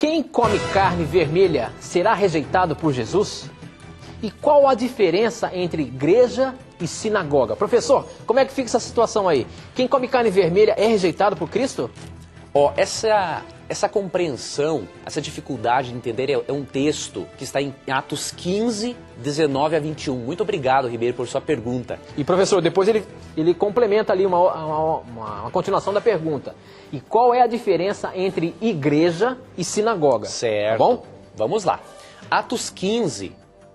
Quem come carne vermelha será rejeitado por Jesus? E qual a diferença entre igreja e sinagoga? Professor, como é que fica essa situação aí? Quem come carne vermelha é rejeitado por Cristo? Essa compreensão, essa dificuldade de entender é um texto que está em Atos 15, 19 a 21. Muito obrigado, Ribeiro, por sua pergunta. E professor, depois ele complementa ali uma continuação da pergunta. E qual é a diferença entre igreja e sinagoga? Certo. Tá bom? Vamos lá. Atos 15,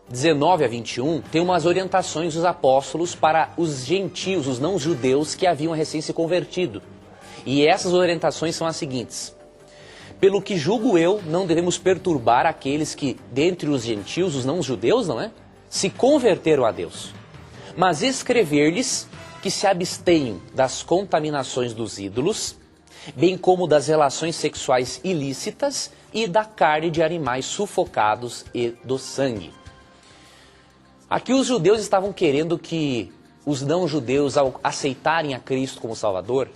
19 a 21 tem umas orientações dos apóstolos para os gentios, os não-judeus que haviam recém se convertido. E essas orientações são as seguintes. Pelo que julgo eu, não devemos perturbar aqueles que, dentre os gentios, os não-judeus, não é? Se converteram a Deus. Mas escrever-lhes que se abstenham das contaminações dos ídolos, bem como das relações sexuais ilícitas e da carne de animais sufocados e do sangue. Aqui os judeus estavam querendo que os não-judeus, ao aceitarem a Cristo como Salvador,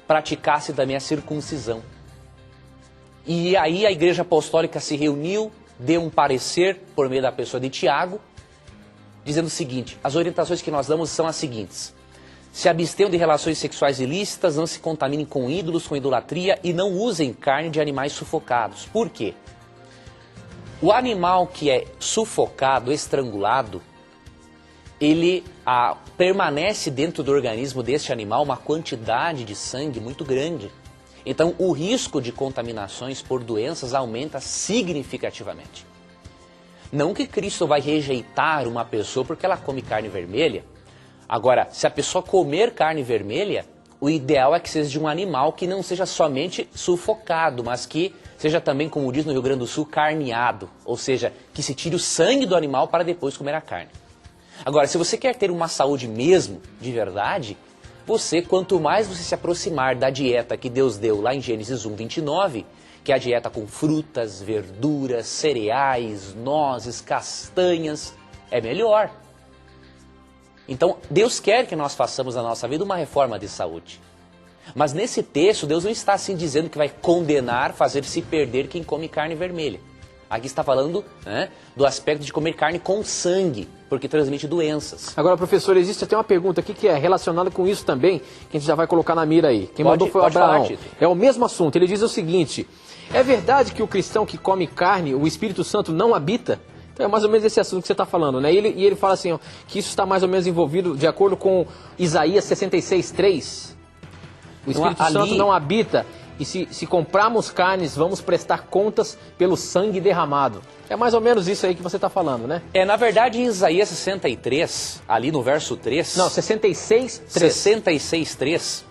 praticasse também a circuncisão. E aí a Igreja Apostólica se reuniu, deu um parecer por meio da pessoa de Tiago, dizendo o seguinte: as orientações que nós damos são as seguintes: se abstenham de relações sexuais ilícitas, não se contaminem com ídolos, com idolatria e não usem carne de animais sufocados. Por quê? O animal que é sufocado, estrangulado, ele permanece dentro do organismo deste animal uma quantidade de sangue muito grande. Então o risco de contaminações por doenças aumenta significativamente. Não que Cristo vai rejeitar uma pessoa porque ela come carne vermelha. Agora, se a pessoa comer carne vermelha, o ideal é que seja de um animal que não seja somente sufocado, mas que seja também, como diz no Rio Grande do Sul, carneado. Ou seja, que se tire o sangue do animal para depois comer a carne. Agora, se você quer ter uma saúde mesmo, de verdade, quanto mais você se aproximar da dieta que Deus deu lá em Gênesis 1, 29, que é a dieta com frutas, verduras, cereais, nozes, castanhas, é melhor. Então, Deus quer que nós façamos na nossa vida uma reforma de saúde. Mas nesse texto, Deus não está assim dizendo que vai condenar, fazer se perder quem come carne vermelha. Aqui está falando, né, do aspecto de comer carne com sangue, porque transmite doenças. Agora, professor, existe até uma pergunta aqui que é relacionada com isso também, que a gente já vai colocar na mira aí. Quem mandou foi o Abraão. É o mesmo assunto. Ele diz o seguinte: é verdade que o cristão que come carne, o Espírito Santo não habita? Então é mais ou menos esse assunto que você está falando, né? E ele fala assim, ó, que isso está mais ou menos envolvido de acordo com Isaías 66:3. O Espírito Santo não habita. E se comprarmos carnes, vamos prestar contas pelo sangue derramado. É mais ou menos isso aí que você está falando, né? Na verdade, em Isaías 63, ali no verso 3... Não, 66:3. 66:3.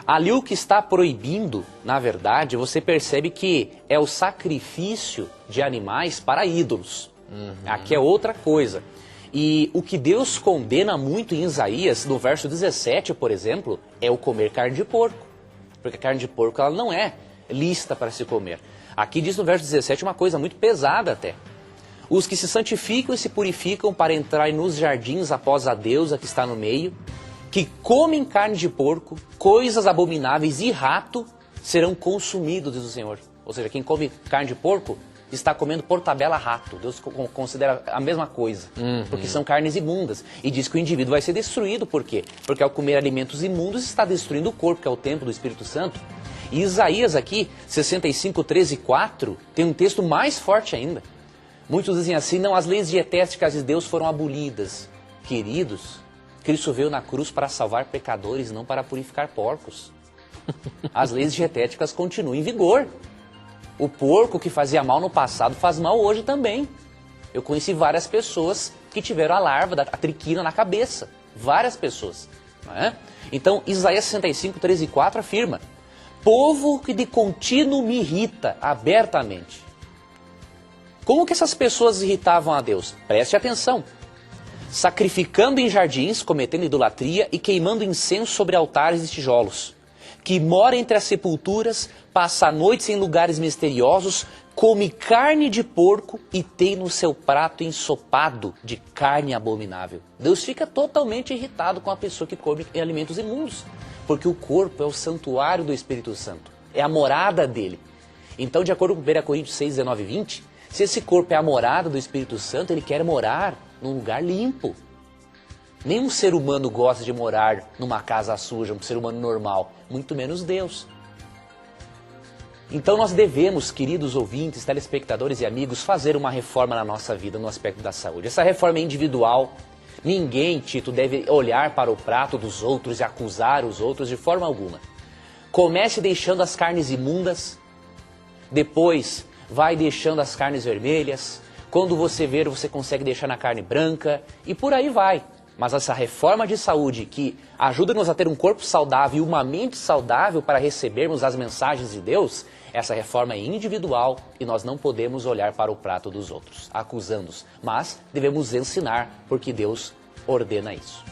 Ali o que está proibindo, na verdade, você percebe que é o sacrifício de animais para ídolos. Aqui é outra coisa. E o que Deus condena muito em Isaías, no verso 17, por exemplo, é o comer carne de porco. Porque a carne de porco ela não é lícita para se comer. Aqui diz no verso 17 uma coisa muito pesada até. Os que se santificam e se purificam para entrar nos jardins após a deusa que está no meio, que comem carne de porco, coisas abomináveis e rato, serão consumidos, diz o Senhor. Ou seja, quem come carne de porco está comendo por tabela rato. Deus considera a mesma coisa, porque são carnes imundas. E diz que o indivíduo vai ser destruído, por quê? Porque ao comer alimentos imundos está destruindo o corpo, que é o templo do Espírito Santo. E Isaías aqui, 65:13-4, tem um texto mais forte ainda. Muitos dizem assim: não, as leis dietéticas de Deus foram abolidas. Queridos, Cristo veio na cruz para salvar pecadores, não para purificar porcos. As leis dietéticas continuam em vigor. O porco que fazia mal no passado faz mal hoje também. Eu conheci várias pessoas que tiveram a larva da triquina na cabeça. Várias pessoas. Não é? Então, Isaías 65:13-4 afirma: povo que de contínuo me irrita abertamente. Como que essas pessoas irritavam a Deus? Preste atenção. Sacrificando em jardins, cometendo idolatria e queimando incenso sobre altares de tijolos. Que mora entre as sepulturas, passa noites em lugares misteriosos, come carne de porco e tem no seu prato ensopado de carne abominável. Deus fica totalmente irritado com a pessoa que come alimentos imundos, porque o corpo é o santuário do Espírito Santo, é a morada dele. Então, de acordo com 1 Coríntios 6, 19 e 20, se esse corpo é a morada do Espírito Santo, ele quer morar num lugar limpo. Nenhum ser humano gosta de morar numa casa suja, um ser humano normal, muito menos Deus. Então nós devemos, queridos ouvintes, telespectadores e amigos, fazer uma reforma na nossa vida no aspecto da saúde. Essa reforma é individual. Ninguém, Tito, deve olhar para o prato dos outros e acusar os outros de forma alguma. Comece deixando as carnes imundas, depois vai deixando as carnes vermelhas. Quando você ver, você consegue deixar na carne branca e por aí vai. Mas essa reforma de saúde que ajuda-nos a ter um corpo saudável e uma mente saudável para recebermos as mensagens de Deus, essa reforma é individual e nós não podemos olhar para o prato dos outros, acusando-os, mas devemos ensinar porque Deus ordena isso.